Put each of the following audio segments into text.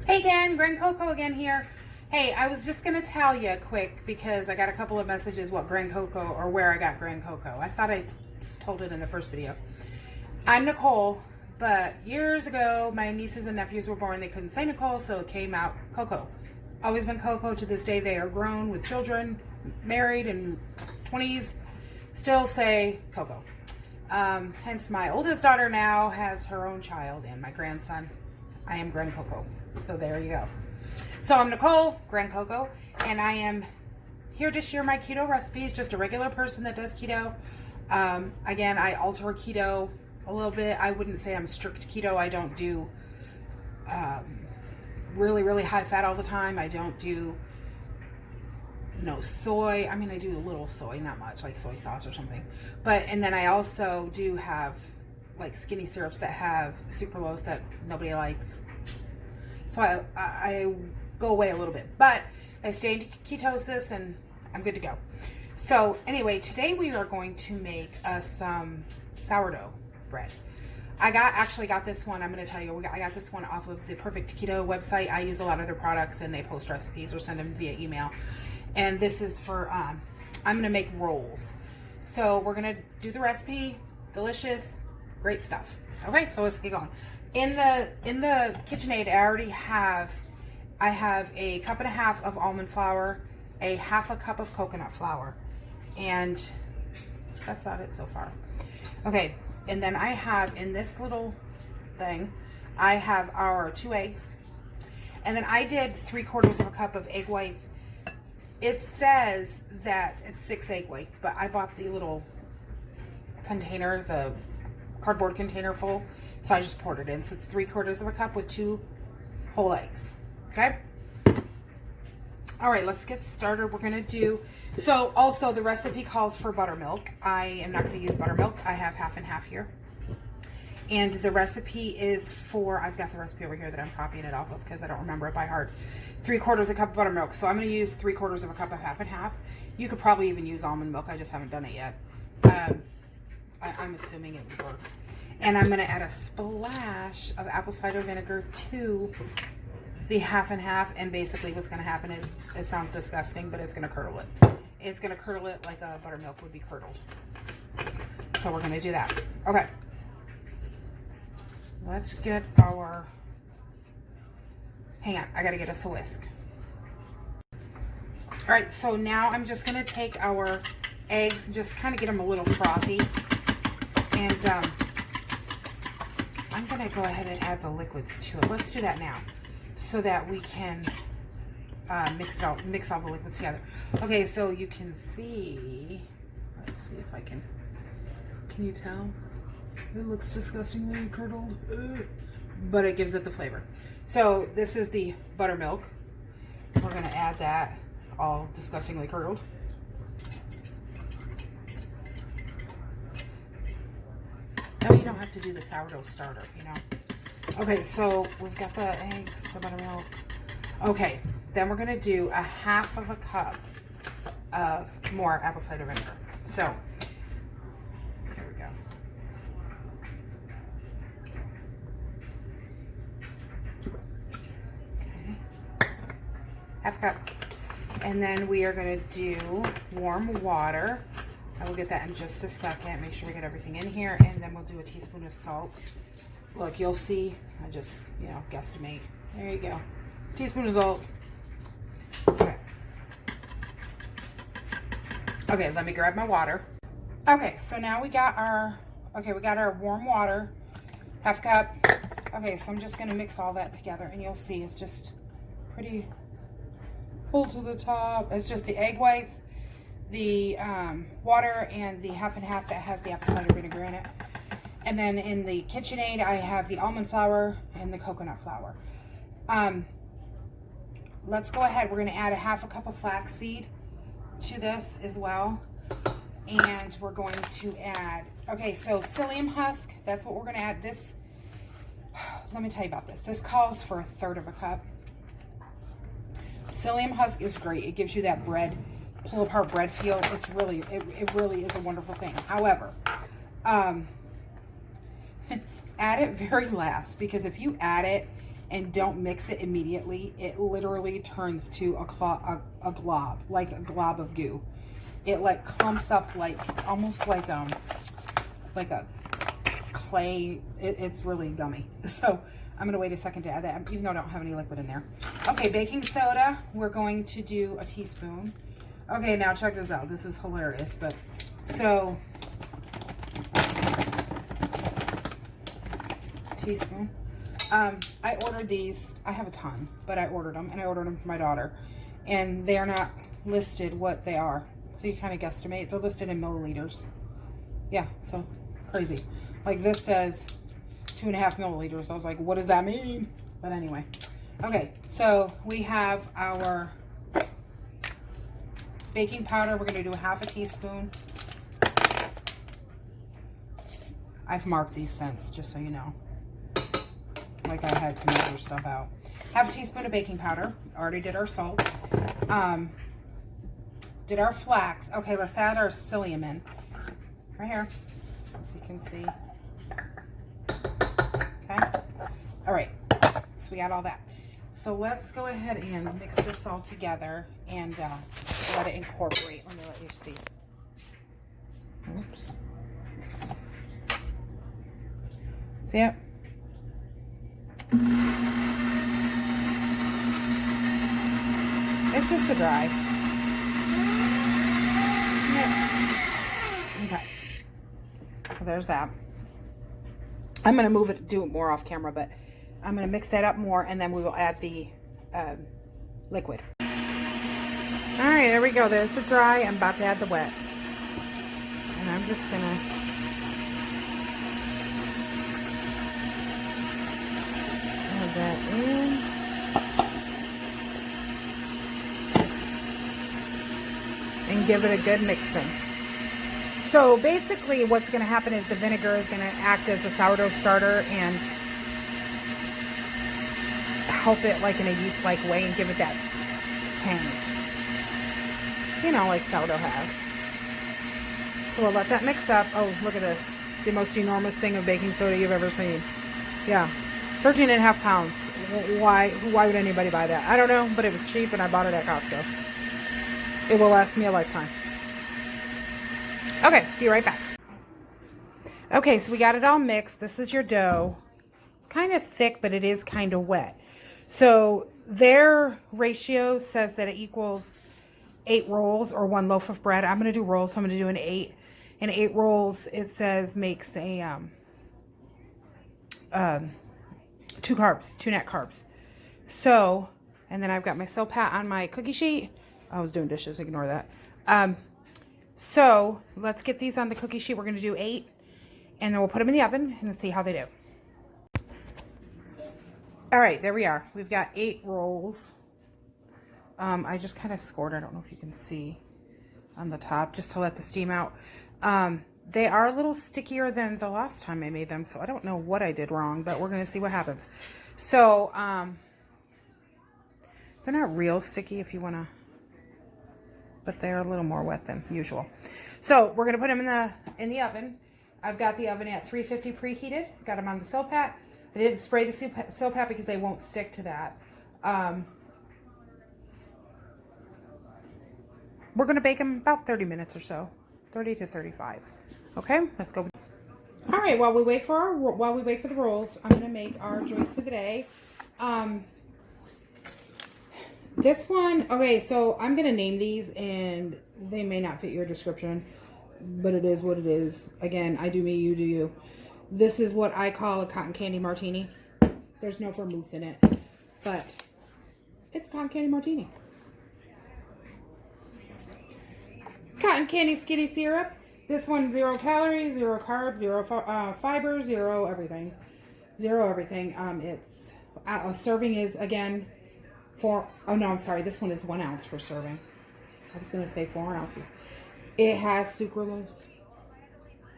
Hey again, Grand Coco again here. Hey, I was just going to tell you quick because I got a couple of messages what Grand Coco or where I got Grand Coco. I thought I told it in the first video. I'm Nicole, but years ago my nieces and nephews were born. They couldn't say Nicole, so it came out Coco. Always been Coco to this day. They are grown with children, married and 20s, still say Coco. Hence my oldest daughter now has her own child and my grandson. I am Grand Coco. So there you go. So I'm Nicole, Grand Coco, and I am here to share my keto recipes. Just a regular person that does keto. Again, I alter keto a little bit. I wouldn't say I'm strict keto. I don't do really high fat all the time. I don't do no soy. I mean, I do a little soy, not much, like soy sauce or something. And then I also do have like skinny syrups that have sucralose that nobody likes. So I go away a little bit, but I stay in ketosis and I'm good to go. So anyway, today we are going to make some sourdough bread. I actually got this one. I'm going to tell you, I got this one off of the Perfect Keto website. I use a lot of their products and they post recipes or send them via email. And this is for, I'm going to make rolls. So we're going to do the recipe. Delicious, great stuff. Okay, so let's get going. In the KitchenAid, I have a cup and a half of almond flour, a half a cup of coconut flour, and that's about it so far. Okay, and then I have in this little thing, I have our 2 eggs, and then I did 3/4 of a cup of egg whites. It says that it's 6 egg whites, but I bought the little container, the cardboard container full, so I just poured it in. So it's 3/4 of a cup with 2 whole eggs. Okay. All right, let's get started. We're gonna do, so also the recipe calls for buttermilk. I am not gonna use buttermilk. I have half and half here. And the recipe is for, I've got the recipe over here that I'm copying it off of because I don't remember it by heart. 3/4 a cup of buttermilk. So I'm gonna use 3/4 of a cup of half and half. You could probably even use almond milk. I just haven't done it yet. I'm assuming it would work. And I'm going to add a splash of apple cider vinegar to the half and half. And basically what's going to happen is, it sounds disgusting, but it's going to curdle it. It's going to curdle it like a buttermilk would be curdled. So we're going to do that. Okay. Let's get our, hang on, I got to get us a whisk. All right, so now I'm just going to take our eggs and just kind of get them a little frothy. And I'm going to go ahead and add the liquids to it. Let's do that now so that we can mix all the liquids together. Okay, so you can see, let's see if I can you tell? It looks disgustingly curdled, but it gives it the flavor. So this is the buttermilk. We're going to add that all disgustingly curdled. No, you don't have to do the sourdough starter, you know. Okay, so we've got the eggs, the buttermilk. Okay, then we're gonna do a half of a cup of more apple cider vinegar. So, here we go. Okay, half a cup. And then we are gonna do warm water. I will get that in just a second. Make sure we get everything in here, and then we'll do a teaspoon of salt. Look, you'll see. I just, guesstimate. There you go. Teaspoon of salt. Okay. Okay, let me grab my water. Okay, so now we got our warm water, half cup. Okay, so I'm just gonna mix all that together, and you'll see it's just pretty full to the top. It's just the egg whites, the water, and the half and half that has the apple cider vinegar in it. And then in the KitchenAid, I have the almond flour and the coconut flour. Let's go ahead. We're going to add a half a cup of flaxseed to this as well. And we're going to add, okay, so psyllium husk, that's what we're going to add. This, let me tell you about this. This calls for 1/3 of a cup. Psyllium husk is great. It gives you that bread, pull apart bread feel. It's really, it really is a wonderful thing. However, add it very last, because if you add it and don't mix it immediately, it literally turns to a glob, like a glob of goo. It like clumps up like almost like a clay. It's really gummy. So I'm gonna wait a second to add that, even though I don't have any liquid in there. Okay, baking soda, we're going to do a teaspoon. Okay, now check this out. This is hilarious, but so teaspoon. I ordered these. I have a ton, but I ordered them, and I ordered them for my daughter, and they are not listed what they are. So you kind of guesstimate. They're listed in milliliters. Yeah, so crazy. Like this says 2.5 milliliters. I was like, what does that mean? But anyway. Okay, so we have our baking powder. We're going to do 1/2 teaspoon. I've marked these cents, just so you know. Like I had to measure stuff out. 1/2 teaspoon of baking powder. Already did our salt. Did our flax. Okay, let's add our psyllium in. Right here. You can see. Okay. All right. So we got all that. So let's go ahead and mix this all together and let it incorporate. Let me let you see. Oops. See it? It's just the dry. Okay. So there's that. I'm going to do it more off camera, but I'm going to mix that up more, and then we will add the liquid. All right, there we go. There's the dry. I'm about to add the wet. And I'm just going to add that in. And give it a good mixing. So basically what's going to happen is the vinegar is going to act as the sourdough starter and help it like in a yeast-like way and give it that tang. You know, like sourdough has. So we'll let that mix up. Oh, look at this. The most enormous thing of baking soda you've ever seen. Yeah. 13.5 pounds. Why would anybody buy that? I don't know, but it was cheap and I bought it at Costco. It will last me a lifetime. Okay, be right back. Okay, so we got it all mixed. This is your dough. It's kind of thick, but it is kind of wet. So their ratio says that it equals 8 rolls or 1 loaf of bread. I'm going to do rolls, so I'm going to do an 8. And 8 rolls, it says, makes a 2 net carbs. So, and then I've got my Silpat on my cookie sheet. I was doing dishes, ignore that. So let's get these on the cookie sheet. We're going to do 8, and then we'll put them in the oven and see how they do. All right, there we are. We've got 8 rolls. I just kind of scored. I don't know if you can see on the top, just to let the steam out. They are a little stickier than the last time I made them, so I don't know what I did wrong, but we're going to see what happens. So they're not real sticky if you want to, but they're a little more wet than usual. So we're going to put them in the oven. I've got the oven at 350 preheated. Got them on the Silpat. I didn't spray the Silpat because they won't stick to that. We're going to bake them about 30 minutes or so, 30 to 35. Okay, let's go. All right, while we wait for the rolls, I'm going to make our drink for the day. This one, okay, so I'm going to name these, and they may not fit your description, but it is what it is. Again, I do me, you do you. This is what I call a cotton candy martini. There's no vermouth in it, but it's cotton candy martini. Cotton candy skinny syrup. This one, 0 calories, 0 carbs, 0 fiber, 0 everything. 0 everything. It's a serving is, again, this one is 1 ounce for serving. I was going to say 4 ounces. It has sucralose.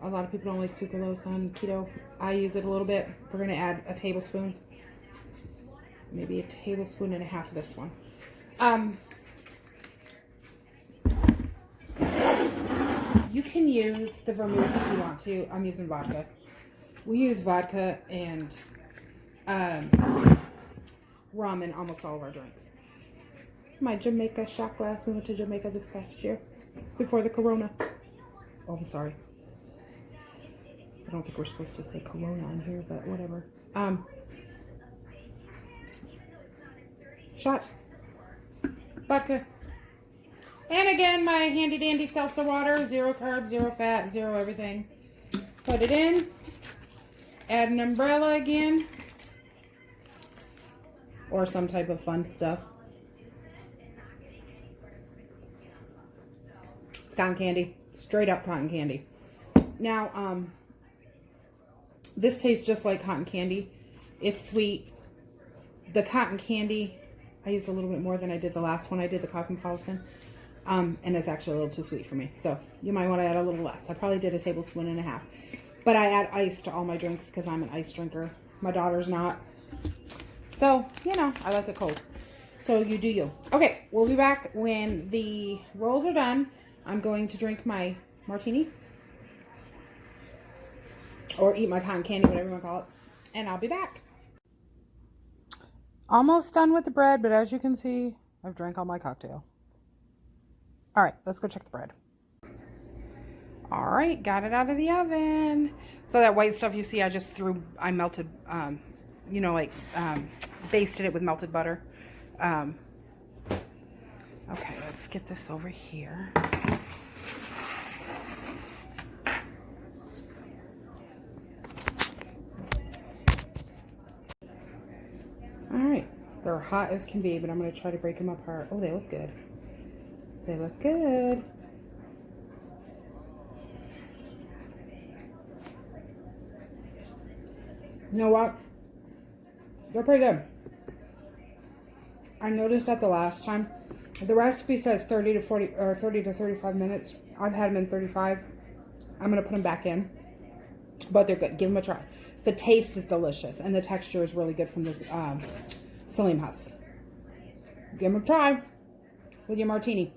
A lot of people don't like sucralose on keto. I use it a little bit. We're going to add a tablespoon. Maybe a tablespoon and a half of this one. You can use the vermouth if you want to. I'm using vodka. We use vodka and rum in almost all of our drinks. My Jamaica shot glass. We went to Jamaica this past year before the Corona. Oh, I'm sorry. I don't think we're supposed to say Corona on here, but whatever. Shot. Vodka. And again, my handy dandy seltzer water. 0 carbs, 0 fat, 0 everything. Put it in. Add an umbrella again. Or some type of fun stuff. It's cotton candy. Straight up cotton candy. Now, this tastes just like cotton candy. It's sweet. The cotton candy, I used a little bit more than I did the last one I did, the Cosmopolitan. And it's actually a little too sweet for me. So you might want to add a little less. I probably did 1.5 tablespoons. But I add ice to all my drinks because I'm an ice drinker. My daughter's not. So, you know, I like it cold. So you do you. Okay, we'll be back when the rolls are done. I'm going to drink my martini. Or eat my cotton candy, whatever you want to call it. And I'll be back. Almost done with the bread, but as you can see, I've drank all my cocktail. All right, let's go check the bread. All right, got it out of the oven. So that white stuff you see, I melted, you know, like basted it with melted butter. Okay, let's get this over here. All right, they're hot as can be, but I'm going to try to break them apart. Oh, they look good. They look good. You know what? They're pretty good. I noticed that the last time. The recipe says 30 to 40 or 30 to 35 minutes. I've had them in 35. I'm going to put them back in. But they're good. Give them a try. The taste is delicious. And the texture is really good from this psyllium husk. Give them a try with your martini.